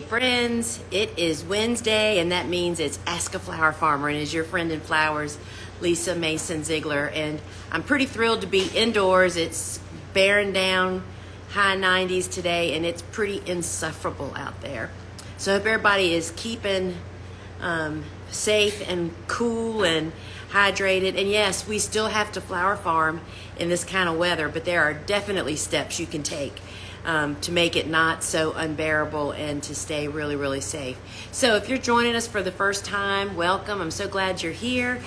Friends, it is Wednesday, and that means it's Ask a Flower Farmer, and is your friend in flowers, Lisa Mason Ziegler. And I'm pretty thrilled to be indoors. It's bearing down high 90s today, and it's pretty insufferable out there. So I hope everybody is keeping safe and cool and hydrated. And yes, we still have to flower farm in this kind of weather, but there are definitely steps you can take to make it not so unbearable and to stay really, really safe. So if you're joining us for the first time, welcome. I'm so glad you're here.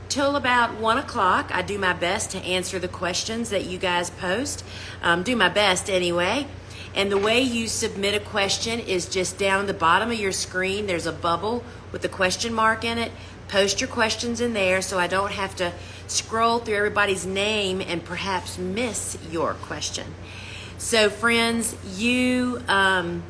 Till about 1 o'clock, I do my best to answer the questions that you guys post. Do my best anyway. And the way you submit a question is just down at the bottom of your screen. There's a bubble with a question mark in it. Post your questions in there so I don't have to scroll through everybody's name and perhaps miss your question. So friends, I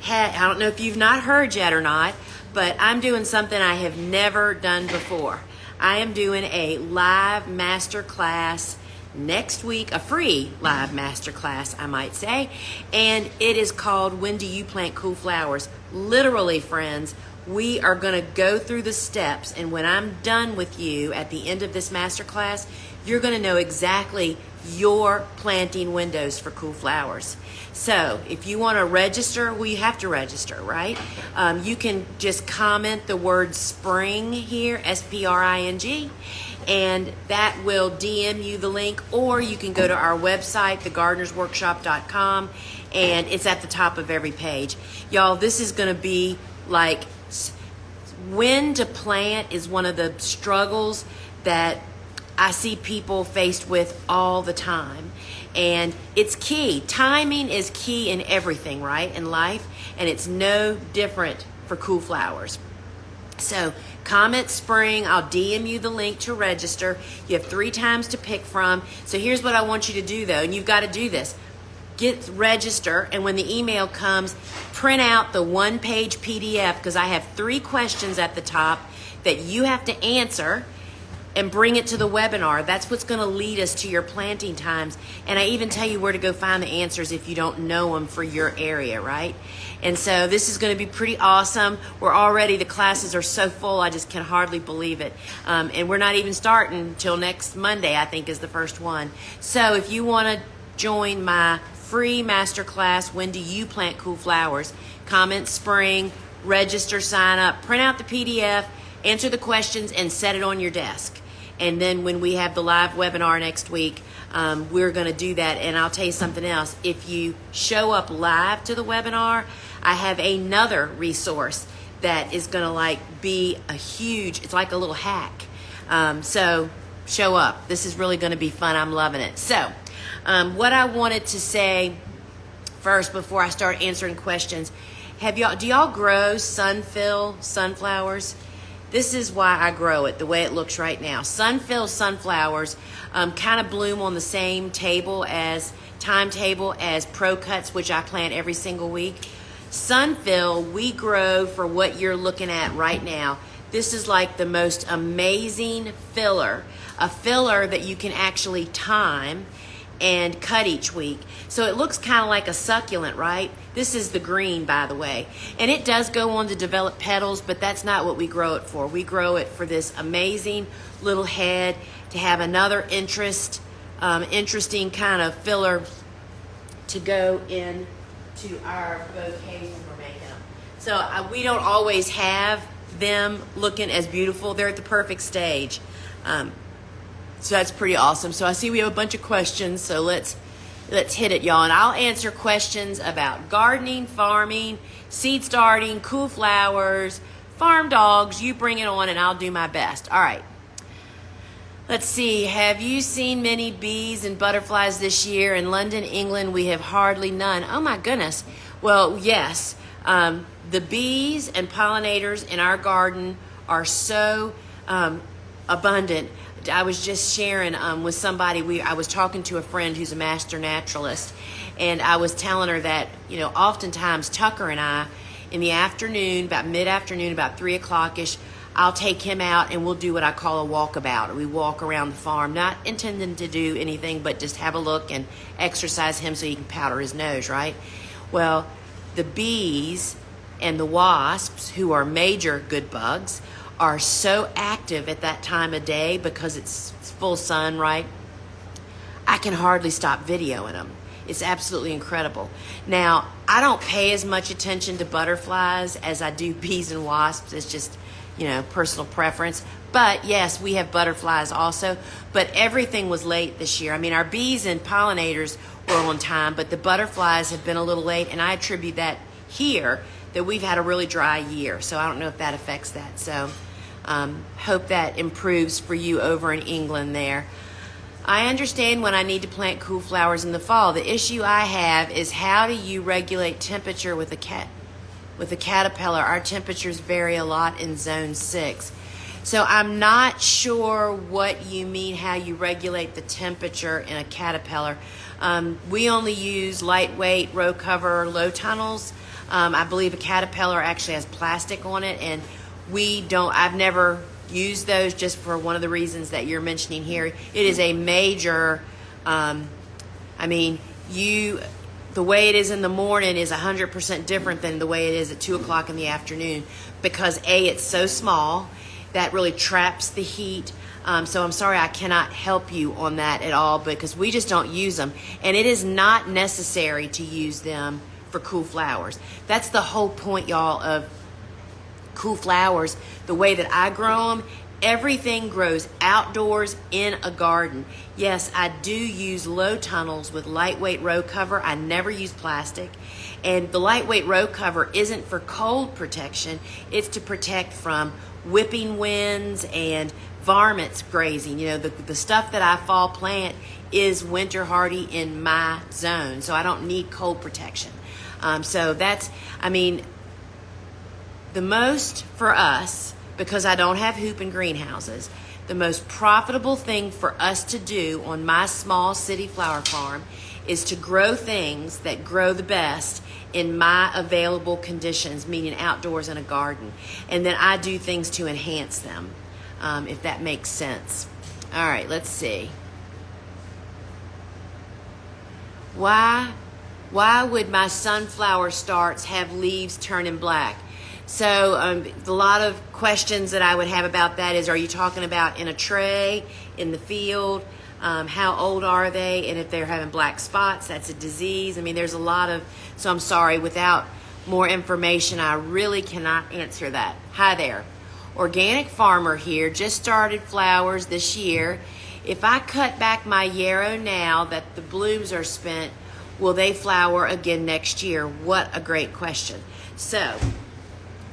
don't know if you've not heard yet or not, but I'm doing something I have never done before. I am doing a live masterclass next week, a free live masterclass, I might say, and it is called When Do You Plant Cool Flowers? Literally, friends, we are going to go through the steps, and when I'm done with you at the end of this masterclass, you're going to know exactly your planting windows for cool flowers. So if you want to register, well, you have to register, right? You can just comment the word spring here, S-P-R-I-N-G, and that will DM you the link, or you can go to our website, thegardenersworkshop.com, and it's at the top of every page. Y'all, this is going to be like, when to plant is one of the struggles that I see people faced with all the time. And it's key. Timing is key in everything, right, in life. And it's no different for cool flowers. So comment spring. I'll DM you the link to register. You have 3 times to pick from. So here's what I want you to do, though, and you've got to do this. Register, and when the email comes, print out the 1-page PDF, because I have 3 questions at the top that you have to answer and bring it to the webinar. That's what's going to lead us to your planting times. And I even tell you where to go find the answers if you don't know them for your area, right? And so this is going to be pretty awesome. The classes are so full, I just can hardly believe it. And we're not even starting till next Monday, I think, is the first one. So if you want to join my free masterclass, When Do You Plant Cool Flowers? Comment spring, register, sign up, print out the PDF, answer the questions, and set it on your desk. And then when we have the live webinar next week, we're going to do that. And I'll tell you something else. If you show up live to the webinar, I have another resource that is going to be it's like a little hack. So show up. This is really going to be fun. I'm loving it. So what I wanted to say first before I start answering questions, do y'all grow Sunfill sunflowers? This is why I grow it the way it looks right now. Sunfill sunflowers kind of bloom on the same timetable as Pro Cuts, which I plant every single week. Sunfill, we grow for what you're looking at right now. This is like the most amazing filler, a filler that you can actually time and cut each week. So it looks kind of like a succulent, right? This is the green, by the way. And it does go on to develop petals, but that's not what we grow it for. We grow it for this amazing little head, to have another interesting kind of filler to go into our bouquets when we're making them. So we don't always have them looking as beautiful. They're at the perfect stage. So that's pretty awesome. So I see we have a bunch of questions, so let's hit it, y'all. And I'll answer questions about gardening, farming, seed starting, cool flowers, farm dogs. You bring it on, and I'll do my best. All right. Let's see. Have you seen many bees and butterflies this year? In London, England, we have hardly none. Oh, my goodness. Well, yes. The bees and pollinators in our garden are so abundant. I was just sharing with somebody, I was talking to a friend who's a master naturalist, and I was telling her that, oftentimes Tucker and I, in the afternoon, about mid-afternoon, about 3 o'clock-ish, I'll take him out and we'll do what I call a walkabout. We walk around the farm, not intending to do anything, but just have a look and exercise him so he can powder his nose, right? Well, the bees and the wasps, who are major good bugs, are so active at that time of day because it's full sun, right? I can hardly stop videoing them. It's absolutely incredible. Now, I don't pay as much attention to butterflies as I do bees and wasps. It's just, personal preference. But yes, we have butterflies also. But everything was late this year. I mean, our bees and pollinators were on time, but the butterflies have been a little late, and I attribute that here that we've had a really dry year. So I don't know if that affects that. So hope that improves for you over in England there. I understand when I need to plant cool flowers in the fall. The issue I have is, how do you regulate temperature with a caterpillar? Our temperatures vary a lot in zone 6. So I'm not sure what you mean, how you regulate the temperature in a caterpillar. We only use lightweight row cover low tunnels. I believe a caterpillar actually has plastic on it, and I've never use those, just for one of the reasons that you're mentioning here. It is a major, the way it is in the morning is 100% different than the way it is at 2 o'clock in the afternoon, because it's so small that really traps the heat. So I'm sorry I cannot help you on that at all, because we just don't use them, and it is not necessary to use them for cool flowers. That's the whole point, y'all, of cool flowers. The way that I grow them, everything grows outdoors in a garden. Yes, I do use low tunnels with lightweight row cover. I never use plastic. And the lightweight row cover isn't for cold protection. It's to protect from whipping winds and varmints grazing. The stuff that I fall plant is winter hardy in my zone, so I don't need cold protection. So that's, the most for us, because I don't have hoop and greenhouses, the most profitable thing for us to do on my small city flower farm is to grow things that grow the best in my available conditions, meaning outdoors in a garden. And then I do things to enhance them, if that makes sense. All right, let's see. Why would my sunflower starts have leaves turning black? So a lot of questions that I would have about that is, are you talking about in a tray, in the field? How old are they? And if they're having black spots, that's a disease. There's a lot of, so I'm sorry, without more information, I really cannot answer that. Hi there. Organic farmer here, just started flowers this year. If I cut back my yarrow now that the blooms are spent, will they flower again next year? What a great question. So,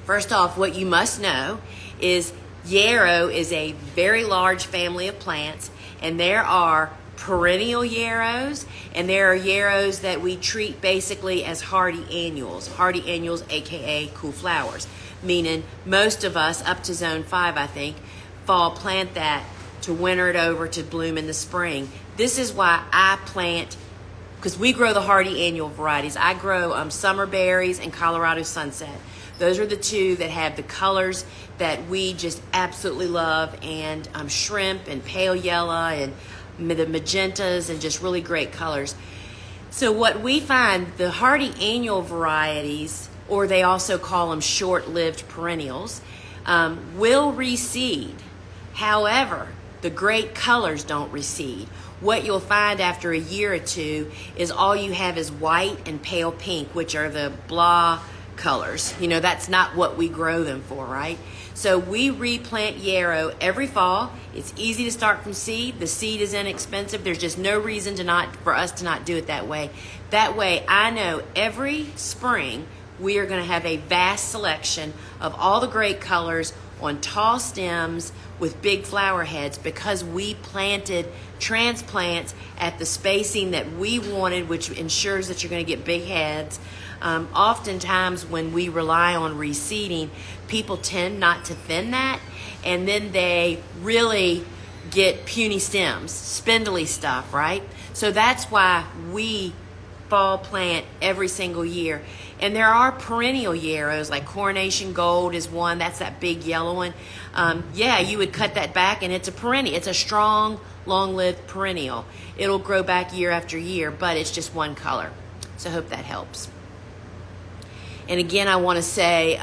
first off, what you must know is yarrow is a very large family of plants, and there are perennial yarrows, and there are yarrows that we treat basically as hardy annuals. Hardy annuals, aka cool flowers, meaning most of us up to zone 5, I think, fall plant that to winter it over to bloom in the spring. This is why I plant, because we grow the hardy annual varieties. I grow summer berries and Colorado sunset. Those are the two that have the colors that we just absolutely love, and shrimp and pale yellow and the magentas and just really great colors. So what we find, the hardy annual varieties, or they also call them short-lived perennials, will reseed. However, the great colors don't reseed. What you'll find after a year or two is all you have is white and pale pink, which are the blah colors. That's not what we grow them for, right? So we replant yarrow every fall. It's easy to start from seed. The seed is inexpensive. There's just no reason for us to not do it that way. That way, I know every spring we are going to have a vast selection of all the great colors on tall stems with big flower heads, because we planted transplants at the spacing that we wanted, which ensures that you're going to get big heads. Oftentimes when we rely on reseeding, people tend not to thin that, and then they really get puny stems, spindly stuff, right? So that's why we fall plant every single year. And there are perennial yarrows, like Coronation Gold is one. That's that big yellow one. You would cut that back, and it's a perennial. It's a strong, long-lived perennial. It'll grow back year after year, but it's just one color. So I hope that helps. And again, I want to say,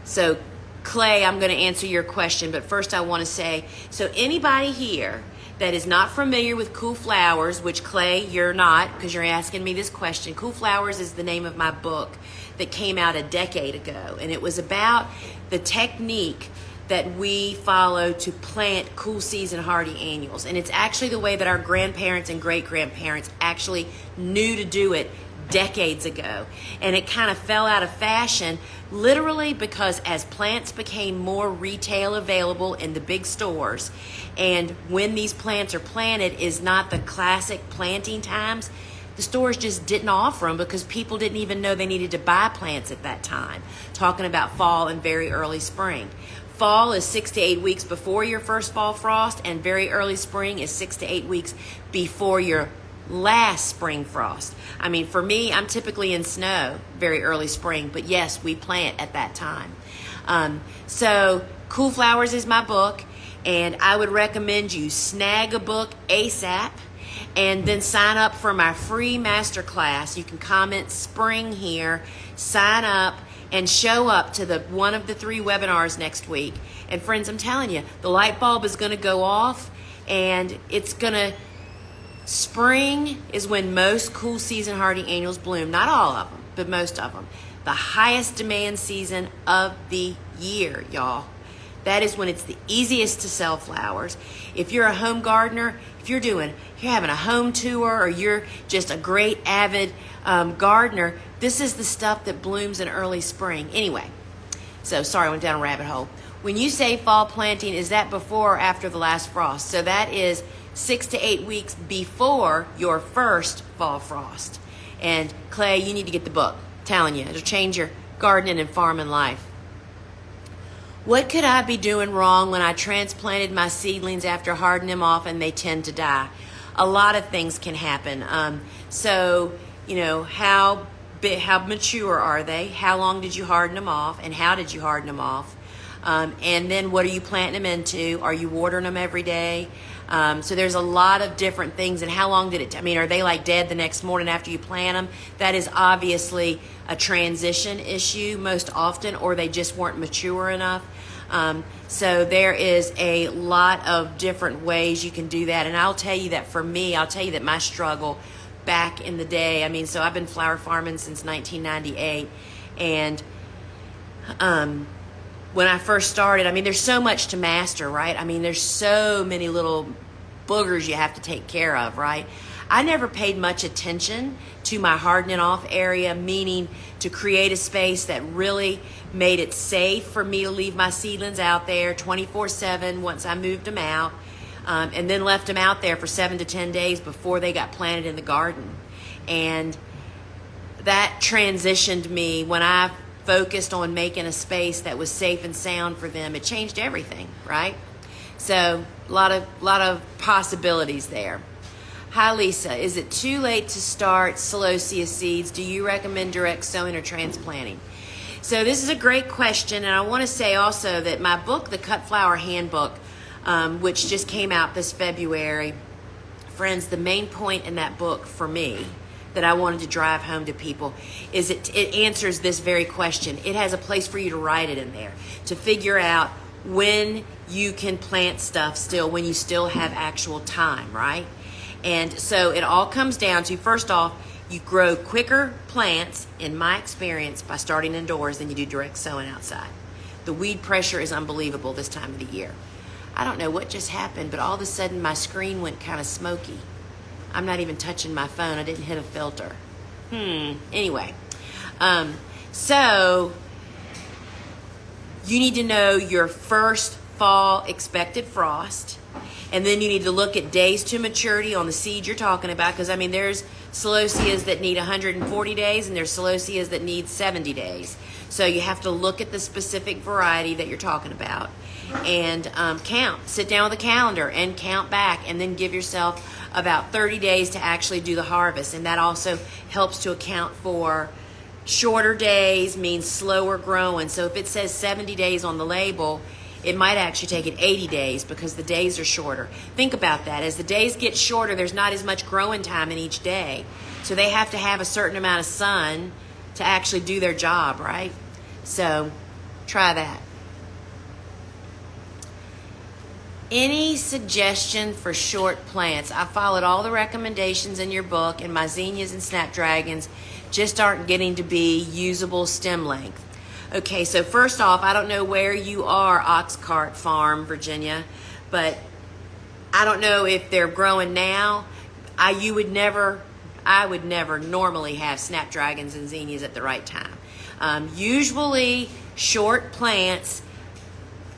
so Clay, I'm going to answer your question, but first I want to say, so anybody here that is not familiar with Cool Flowers, which Clay, you're not, because you're asking me this question. Cool Flowers is the name of my book that came out a decade ago, and it was about the technique that we follow to plant cool season hardy annuals. And it's actually the way that our grandparents and great-grandparents actually knew to do it decades ago. And it kind of fell out of fashion literally because as plants became more retail available in the big stores, and when these plants are planted is not the classic planting times, the stores just didn't offer them because people didn't even know they needed to buy plants at that time. Talking about fall and very early spring. Fall is 6 to 8 weeks before your first fall frost, and very early spring is 6 to 8 weeks before your last spring frost. I mean, for me, I'm typically in snow very early spring, but yes, we plant at that time. So Cool Flowers is my book, and I would recommend you snag a book ASAP and then sign up for my free masterclass. You can comment spring here, sign up, and show up to one of the 3 webinars next week. And friends, I'm telling you, the light bulb is going to go off, and it's going to, spring is when most cool season hardy annuals bloom. Not all of them, but most of them. The highest demand season of the year, y'all. That is when it's the easiest to sell flowers. If you're a home gardener, if you're having a home tour, or you're just a great avid gardener, this is the stuff that blooms in early spring. Anyway, so sorry, I went down a rabbit hole. When you say fall planting, is that before or after the last frost? So that is 6 to 8 weeks before your first fall frost. And Clay, you need to get the book. I'm telling you, it'll change your gardening and farming life. What could I be doing wrong when I transplanted my seedlings after hardening them off and they tend to die? A lot of things can happen. So, you know, how mature are they? How long did you harden them off? And how did you harden them off? And then what are you planting them into? Are you watering them every day? So there's a lot of different things. And how long did it, are they like dead the next morning after you plant them? That is obviously a transition issue most often, or they just weren't mature enough. So there is a lot of different ways you can do that. And I'll tell you that for me, my struggle back in the day, so I've been flower farming since 1998. And when I first started, there's so much to master, right? There's so many little boogers you have to take care of, right? I never paid much attention to my hardening off area, meaning to create a space that really made it safe for me to leave my seedlings out there 24/7 once I moved them out, and then left them out there for 7 to 10 days before they got planted in the garden. And that transitioned me when I focused on making a space that was safe and sound for them. It changed everything, right? So a lot of possibilities there. Hi Lisa, is it too late to start celosia seeds? Do you recommend direct sowing or transplanting? So this is a great question, and I want to say also that my book, The Cut Flower Handbook, which just came out this February, friends, the main point in that book for me that I wanted to drive home to people is it answers this very question. It has a place for you to write it in there to figure out when you can plant stuff still, when you still have actual time, right? And so it all comes down to, first off, you grow quicker plants, in my experience, by starting indoors than you do direct sowing outside. The weed pressure is unbelievable this time of the year. I don't know what just happened, but all of a sudden my screen went kind of smoky. I'm not even touching my phone. I didn't hit a filter. Anyway, so you need to know your first fall expected frost, and then you need to look at days to maturity on the seed you're talking about, because there's celosias that need 140 days and there's celosias that need 70 days. So you have to look at the specific variety that you're talking about and count. Sit down with a calendar and count back, and then give yourself about 30 days to actually do the harvest. And that also helps to account for shorter days means slower growing. So if it says 70 days on the label, it might actually take it 80 days because the days are shorter. Think about that. As the days get shorter, there's not as much growing time in each day. So they have to have a certain amount of sun to actually do their job, right? So try that. Any suggestion for short plants? I followed all the recommendations in your book, and my zinnias and snapdragons just aren't getting to be usable stem length. Okay, so first off, I don't know where you are, Oxcart Farm, Virginia, but I don't know if they're growing now. I would never normally have snapdragons and zinnias at the right time. Usually short plants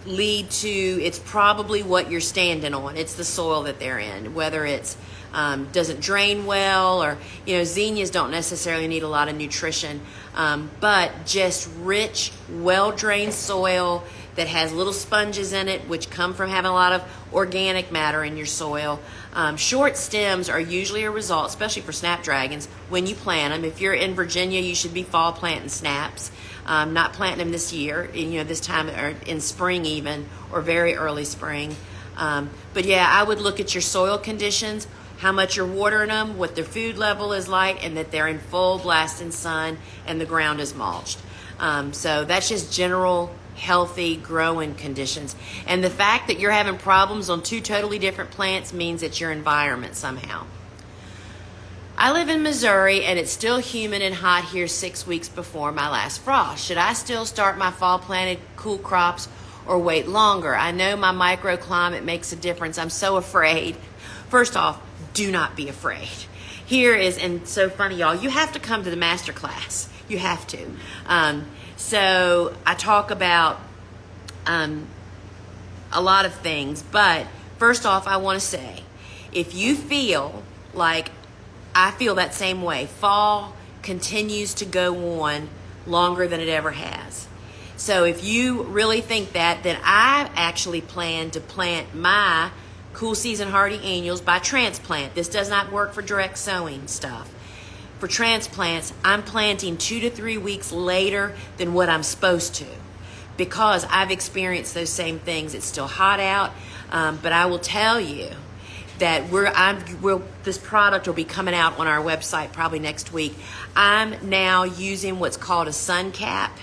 lead to, it's probably what you're standing on. It's the soil that they're in, whether it's doesn't drain well, or zinnias don't necessarily need a lot of nutrition, but just rich, well-drained soil that has little sponges in it, which come from having a lot of organic matter in your soil. Short stems are usually a result, especially for snapdragons, when you plant them. If you're in Virginia, you should be fall planting snaps. Not planting them this year, this time, or in spring even, or very early spring. But yeah, I would look at your soil conditions, how much you're watering them, what their food level is like, and that they're in full blasting sun and the ground is mulched. So that's just general healthy growing conditions. And the fact that you're having problems on two totally different plants means it's your environment somehow. I live in Missouri, and it's still humid and hot here 6 weeks before my last frost. Should I still start my fall planted cool crops or wait longer? I know my microclimate makes a difference. I'm so afraid. First off, do not be afraid. Here is, and so funny, y'all, you have to come to the Masterclass. You have to. So I talk about a lot of things, but first off, I want to say, if you feel like I feel that same way, fall continues to go on longer than it ever has. So if you really think that, then I actually plan to plant my cool season hardy annuals by transplant. This does not work for direct sowing stuff. For transplants, I'm planting 2 to 3 weeks later than what I'm supposed to, because I've experienced those same things. It's still hot out, but I will tell you that this product will be coming out on our website probably next week. I'm now using what's called a sun cap,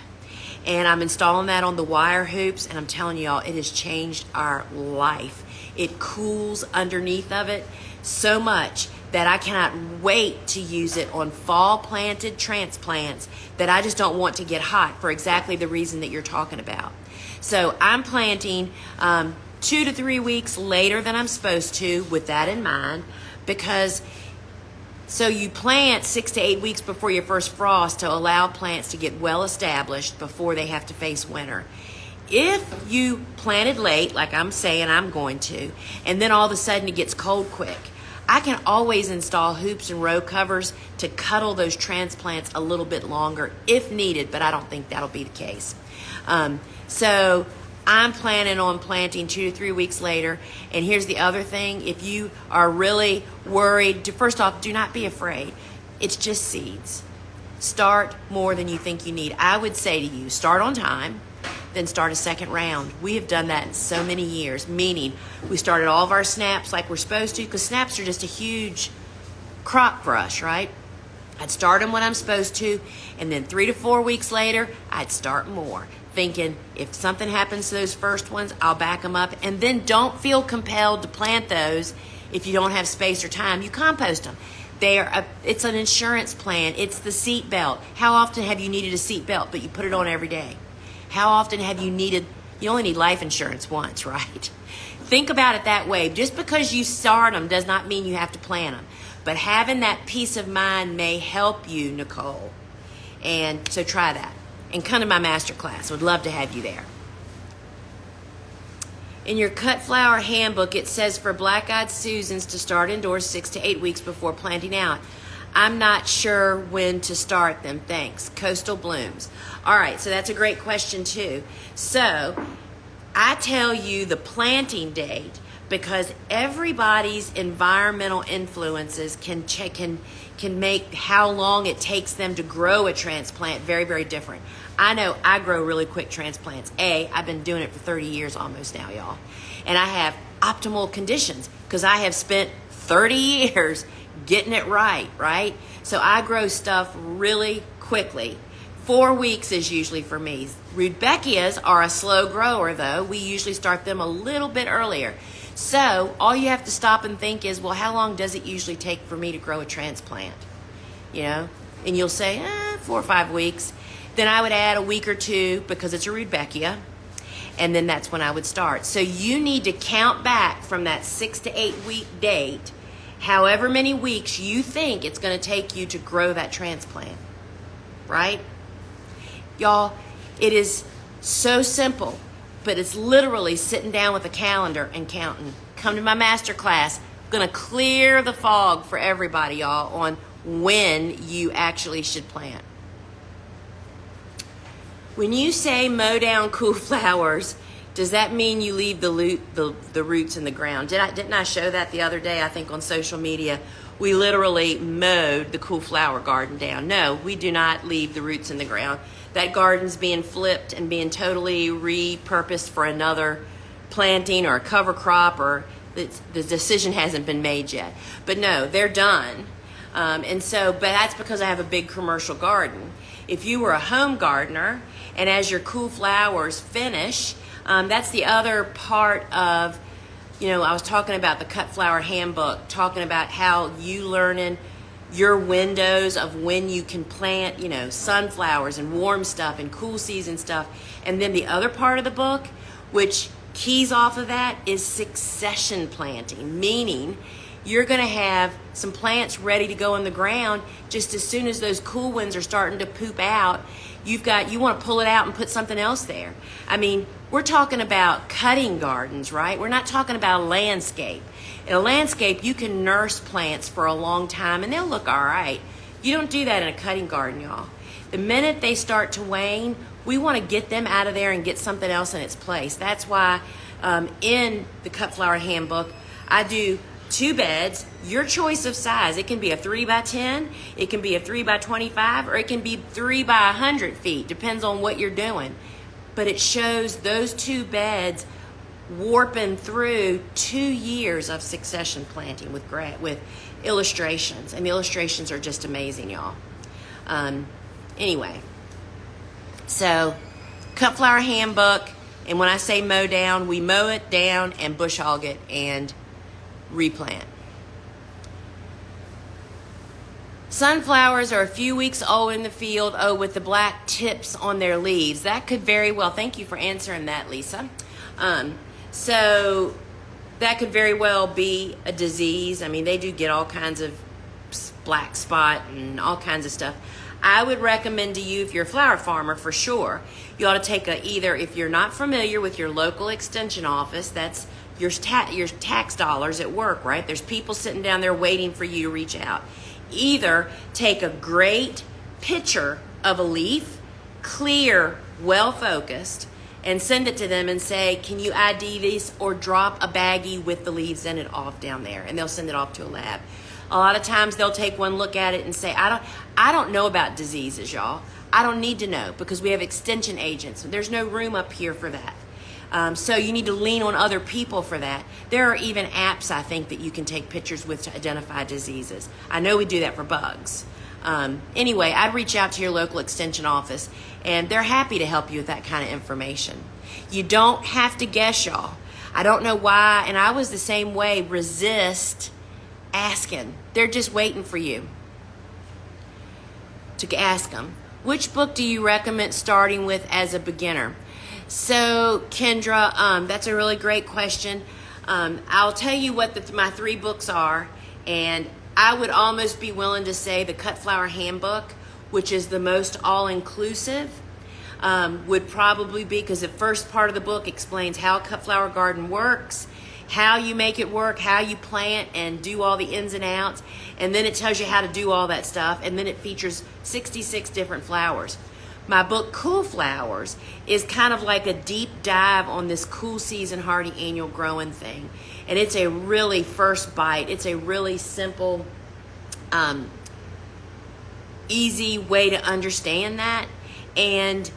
and I'm installing that on the wire hoops, and I'm telling you all, it has changed our life. It cools underneath of it so much that I cannot wait to use it on fall planted transplants that I just don't want to get hot, for exactly the reason that you're talking about. So I'm planting 2 to 3 weeks later than I'm supposed to, with that in mind, because so you plant 6 to 8 weeks before your first frost to allow plants to get well established before they have to face winter. If you planted late, like I'm saying I'm going to, and then all of a sudden it gets cold quick, I can always install hoops and row covers to cuddle those transplants a little bit longer if needed, but I don't think that'll be the case. So I'm planning on planting 2 to 3 weeks later. And here's the other thing. If you are really worried, first off, do not be afraid. It's just seeds. Start more than you think you need. I would say to you, start on time, then start a second round. We have done that in so many years, meaning we started all of our snaps like we're supposed to, because snaps are just a huge crop for us, right? I'd start them when I'm supposed to, and then 3 to 4 weeks later, I'd start more, thinking if something happens to those first ones, I'll back them up. And then don't feel compelled to plant those if you don't have space or time. You compost them. It's an insurance plan. It's the seat belt. How often have you needed a seat belt, but you put it on every day? How often have you only need life insurance once, right? Think about it that way. Just because you start them does not mean you have to plant them. But having that peace of mind may help you, Nicole. And so try that. And come to my masterclass. Would love to have you there. In your cut flower handbook, it says for black-eyed Susans to start indoors 6 to 8 weeks before planting out. I'm not sure when to start them. Thanks. Coastal Blooms. All right, so that's a great question too. So I tell you the planting date because everybody's environmental influences can make how long it takes them to grow a transplant very, very different. I know I grow really quick transplants. I've been doing it for 30 years almost now, y'all. And I have optimal conditions because I have spent 30 years getting it right? So I grow stuff really quickly. 4 weeks is usually for me. Rudbeckias are a slow grower though. We usually start them a little bit earlier. So all you have to stop and think is, well, how long does it usually take for me to grow a transplant? You know, and you'll say, 4 or 5 weeks. Then I would add a week or two because it's a Rudbeckia. And then that's when I would start. So you need to count back from that 6 to 8 week date, however many weeks you think it's going to take you to grow that transplant, right? Y'all, it is so simple, but it's literally sitting down with a calendar and counting. Come to my masterclass. I'm going to clear the fog for everybody, y'all, on when you actually should plant. When you say mow down cool flowers, does that mean you leave the roots in the ground? Didn't I show that the other day, I think, on social media? We literally mowed the cool flower garden down. No, we do not leave the roots in the ground. That garden's being flipped and being totally repurposed for another planting or a cover crop, or the decision hasn't been made yet. But no, they're done. But that's because I have a big commercial garden. If you were a home gardener, and as your cool flowers finish, that's the other part of, I was talking about the Cut Flower Handbook, talking about how you learning your windows of when you can plant, sunflowers and warm stuff and cool season stuff. And then the other part of the book, which keys off of that, is succession planting, meaning you're going to have some plants ready to go in the ground just as soon as those cool winds are starting to poop out. You want to pull it out and put something else there. I mean, we're talking about cutting gardens, right? We're not talking about a landscape. In a landscape, you can nurse plants for a long time and they'll look all right. You don't do that in a cutting garden, y'all. The minute they start to wane, we want to get them out of there and get something else in its place. That's why in the Cut Flower Handbook, I do 2 beds, your choice of size. It can be a 3 by 10, it can be a 3 by 25, or it can be 3 by 100 feet. Depends on what you're doing. But it shows those 2 beds warping through 2 years of succession planting with illustrations. And the illustrations are just amazing, y'all. Anyway, so Cut Flower Handbook, and when I say mow down, we mow it down and bush hog it and replant. Sunflowers are a few weeks old in the field, with the black tips on their leaves. That could very well, thank you for answering that, Lisa. So that could very well be a disease. I mean, they do get all kinds of black spot and all kinds of stuff. I would recommend to you, if you're a flower farmer, for sure, you ought to take either, if you're not familiar with your local extension office, that's your tax dollars at work, right? There's people sitting down there waiting for you to reach out. Either take a great picture of a leaf, clear, well-focused, and send it to them and say, can you ID this, or drop a baggie with the leaves in it off down there, and they'll send it off to a lab. A lot of times they'll take one look at it and say, I don't know about diseases, y'all. I don't need to know because we have extension agents. There's no room up here for that. So you need to lean on other people for that. There are even apps, I think, that you can take pictures with to identify diseases. I know we do that for bugs. Anyway, I'd reach out to your local extension office, and they're happy to help you with that kind of information. You don't have to guess, y'all. I don't know why, and I was the same way, resist asking. They're just waiting for you to ask them. Which book do you recommend starting with as a beginner? So, Kendra, that's a really great question. I'll tell you what my 3 books are, and I would almost be willing to say the Cut Flower Handbook, which is the most all-inclusive, would probably be, because the first part of the book explains how a cut flower garden works, how you make it work, how you plant and do all the ins and outs, and then it tells you how to do all that stuff, and then it features 66 different flowers. My book, Cool Flowers, is kind of like a deep dive on this cool season hardy annual growing thing. And it's a really first bite. It's a really simple, easy way to understand that. And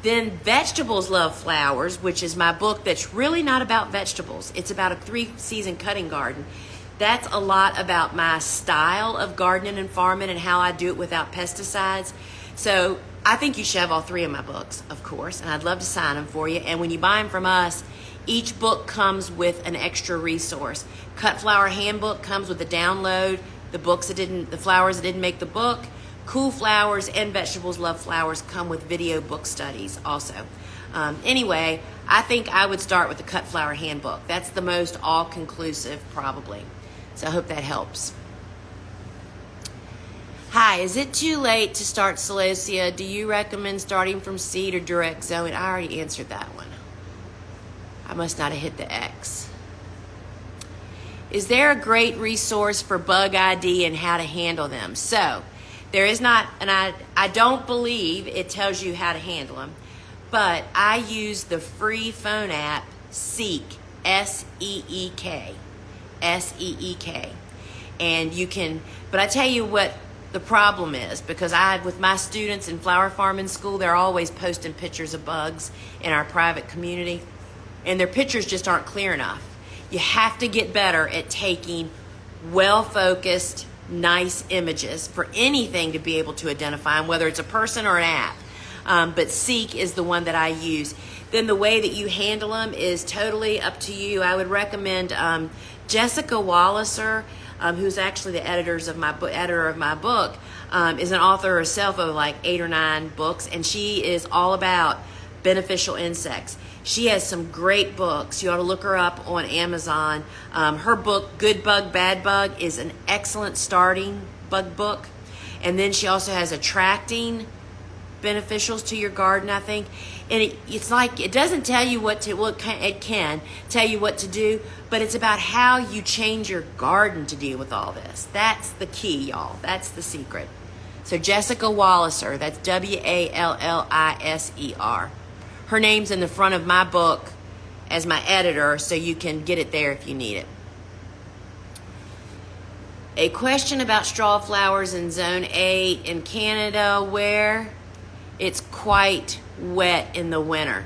then Vegetables Love Flowers, which is my book that's really not about vegetables. It's about a 3-season cutting garden. that's a lot about my style of gardening and farming and how I do it without pesticides. So I think you should have all 3 of my books, of course, and I'd love to sign them for you. And when you buy them from us, each book comes with an extra resource. Cut Flower Handbook comes with a download, the flowers that didn't make the book. Cool Flowers and Vegetables Love Flowers come with video book studies also. Anyway, I think I would start with the Cut Flower Handbook. That's the most all-conclusive probably. So I hope that helps. Hi, is it too late to start celosia? Do you recommend starting from seed or direct sowing? I already answered that one. I must not have hit the X. Is there a great resource for bug ID and how to handle them? So, there is not, and I don't believe it tells you how to handle them, but I use the free phone app Seek, S-E-E-K. S-E-E-K. And you can, but I tell you what the problem is, because with my students in flower farming school, they're always posting pictures of bugs in our private community, and their pictures just aren't clear enough. You have to get better at taking well-focused, nice images for anything to be able to identify them, whether it's a person or an app. But Seek is the one that I use. Then the way that you handle them is totally up to you. I would recommend Jessica Walliser, who's actually the editor of my book, is an author herself of like 8 or 9 books, and she is all about beneficial insects. She has some great books. You ought to look her up on Amazon. Her book, Good Bug, Bad Bug, is an excellent starting bug book. And then she also has Attracting Beneficials to Your Garden, I think. And it's like, it doesn't tell you it can tell you what to do, but it's about how you change your garden to deal with all this. That's the key, y'all. That's the secret. So Jessica Walliser, that's Walliser. Her name's in the front of my book as my editor, so you can get it there if you need it. A question about Strawflowers in Zone 8 in Canada, where it's quite wet in the winter.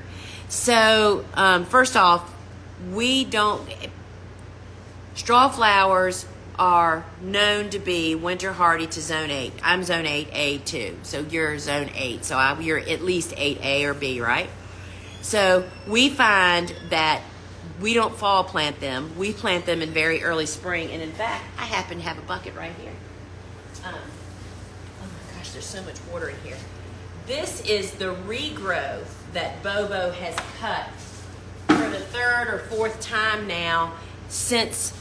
So, first off, Strawflowers are known to be winter hardy to Zone 8. I'm Zone 8A too, so you're Zone 8. So you're at least 8A or B, right? So we find that we don't fall plant them. We plant them in very early spring. And in fact, I happen to have a bucket right here. Oh my gosh, there's so much water in here. This is the regrowth that Bobo has cut for the 3rd or 4th time now since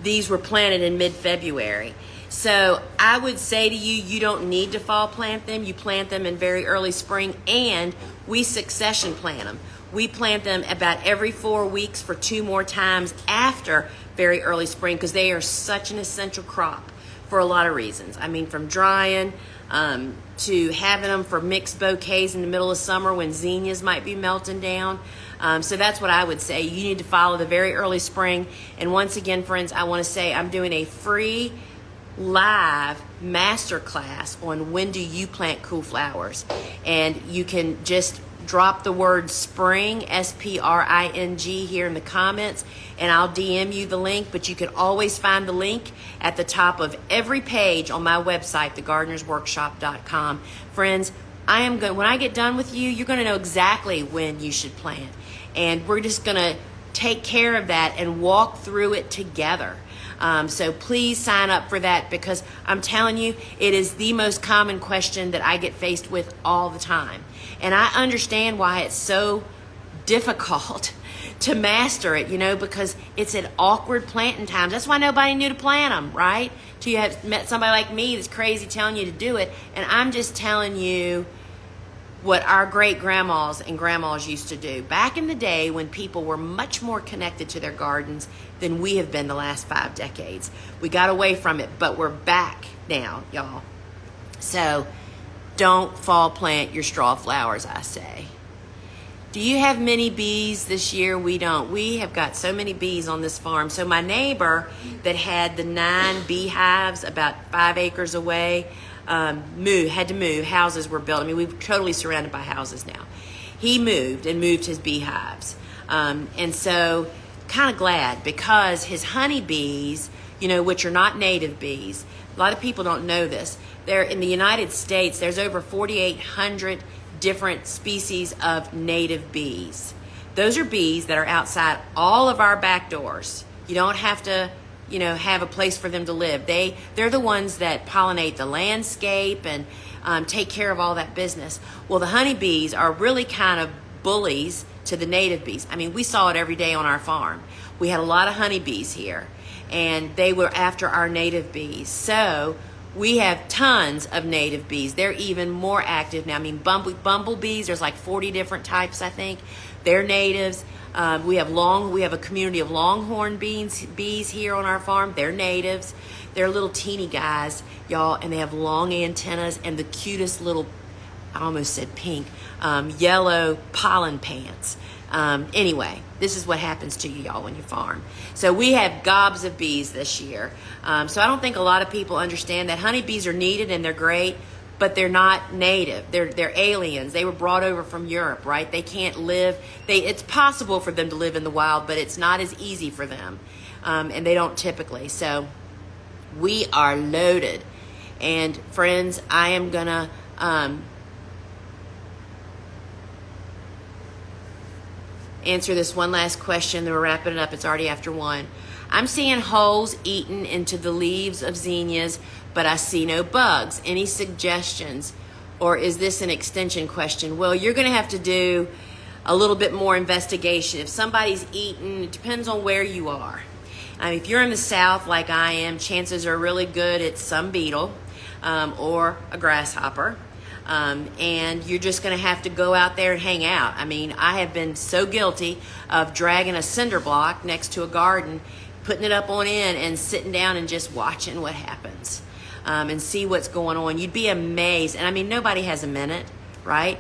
these were planted in mid-February. So I would say to you, you don't need to fall plant them. You plant them in very early spring, and we succession plant them. We plant them about every 4 weeks for 2 more times after very early spring, because they are such an essential crop for a lot of reasons. I mean, from drying to having them for mixed bouquets in the middle of summer when zinnias might be melting down. So that's what I would say. You need to follow the very early spring. And once again, friends, I want to say I'm doing a free live masterclass on when do you plant cool flowers, and you can just drop the word spring, S-P-R-I-N-G, here in the comments, and I'll DM you the link. But you can always find the link at the top of every page on my website, thegardenersworkshop.com. Friends, when I get done with you, you're going to know exactly when you should plant, and we're just going to take care of that and walk through it together. So please sign up for that, because I'm telling you, it is the most common question that I get faced with all the time. And I understand why it's so difficult to master it, because it's at awkward planting times. That's why nobody knew to plant them, right? Till you have met somebody like me that's crazy telling you to do it. And I'm just telling you what our great-grandmas and grandmas used to do back in the day, when people were much more connected to their gardens than we have been the last 5 decades. We got away from it, but we're back now, y'all. So don't fall plant your Strawflowers, I say. Do you have many bees this year? We don't. We have got so many bees on this farm. So my neighbor that had the 9 beehives about 5 acres away, had to move. Houses were built. I mean, we're totally surrounded by houses now. He moved his beehives. And so kind of glad, because his honeybees which are not native bees. A lot of people don't know this. There in the United States, there's over 4,800 different species of native bees. Those are bees that are outside all of our back doors. You don't have to, have a place for them to live. They're the ones that pollinate the landscape and take care of all that business. Well, the honeybees are really kind of bullies to the native bees. I mean, we saw it every day on our farm. We had a lot of honeybees here, and they were after our native bees. So we have tons of native bees. They're even more active now. I mean, bumblebees, there's like 40 different types, I think. They're natives. We have a community of longhorn bees here on our farm. They're natives. They're little teeny guys, y'all, and they have long antennas and the cutest little, I almost said pink, yellow pollen pants. Anyway, this is what happens to you, y'all, when you farm. So we have gobs of bees this year. So I don't think a lot of people understand that honeybees are needed and they're great, but they're not native. They're aliens. They were brought over from Europe, right? They can't live. It's possible for them to live in the wild, but it's not as easy for them, and they don't typically. So we are loaded. And friends, I am gonna answer this one last question, then we're wrapping it up. It's already after 1. I'm seeing holes eaten into the leaves of zinnias, but I see no bugs. Any suggestions? Or is this an extension question? Well, you're going to have to do a little bit more investigation. If somebody's eaten, it depends on where you are. If you're in the South like I am, chances are really good it's some beetle or a grasshopper. And you're just going to have to go out there and hang out. I mean, I have been so guilty of dragging a cinder block next to a garden, putting it up on end and sitting down and just watching what happens, and see what's going on. You'd be amazed. And I mean, nobody has a minute, right?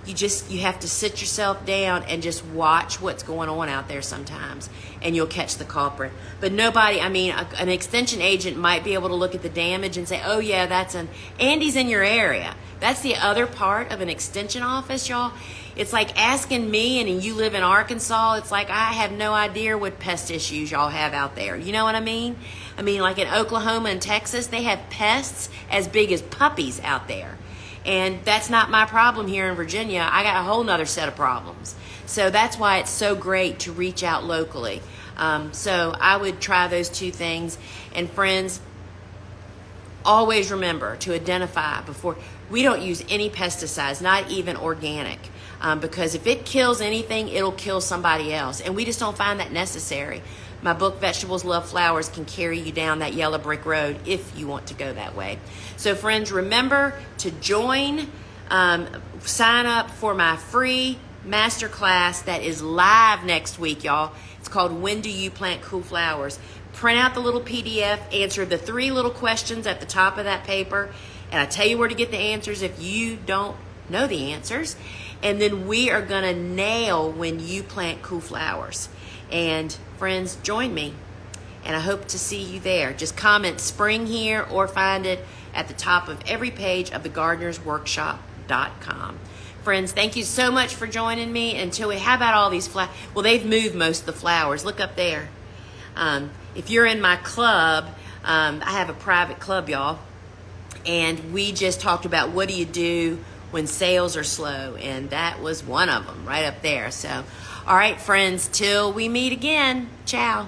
You have to sit yourself down and just watch what's going on out there sometimes, and you'll catch the culprit. But nobody, an extension agent might be able to look at the damage and say, oh yeah, Andy's in your area. That's the other part of an extension office, y'all. It's like asking me, and you live in Arkansas, it's like I have no idea what pest issues y'all have out there. You know what I mean? Like in Oklahoma and Texas, they have pests as big as puppies out there. And that's not my problem here in Virginia. I got a whole nother set of problems. So that's why it's so great to reach out locally. So I would try those 2 things. And friends, always remember to identify before. We don't use any pesticides, not even organic, because if it kills anything, it'll kill somebody else. And we just don't find that necessary. My book, Vegetables Love Flowers, can carry you down that yellow brick road if you want to go that way. So friends, remember to join, sign up for my free masterclass that is live next week, y'all. It's called When Do You Plant Cool Flowers? Print out the little PDF, answer the 3 little questions at the top of that paper, and I tell you where to get the answers if you don't know the answers. And then we are going to nail When You Plant Cool Flowers. And friends, join me, and I hope to see you there. Just comment spring here or find it at the top of every page of thegardenersworkshop.com. Friends, thank you so much for joining me. How about all these flowers? Well, they've moved most of the flowers. Look up there. If you're in my club, I have a private club, y'all, and we just talked about what do you do when sales are slow, and that was one of them right up there. So, all right, friends, till we meet again, ciao.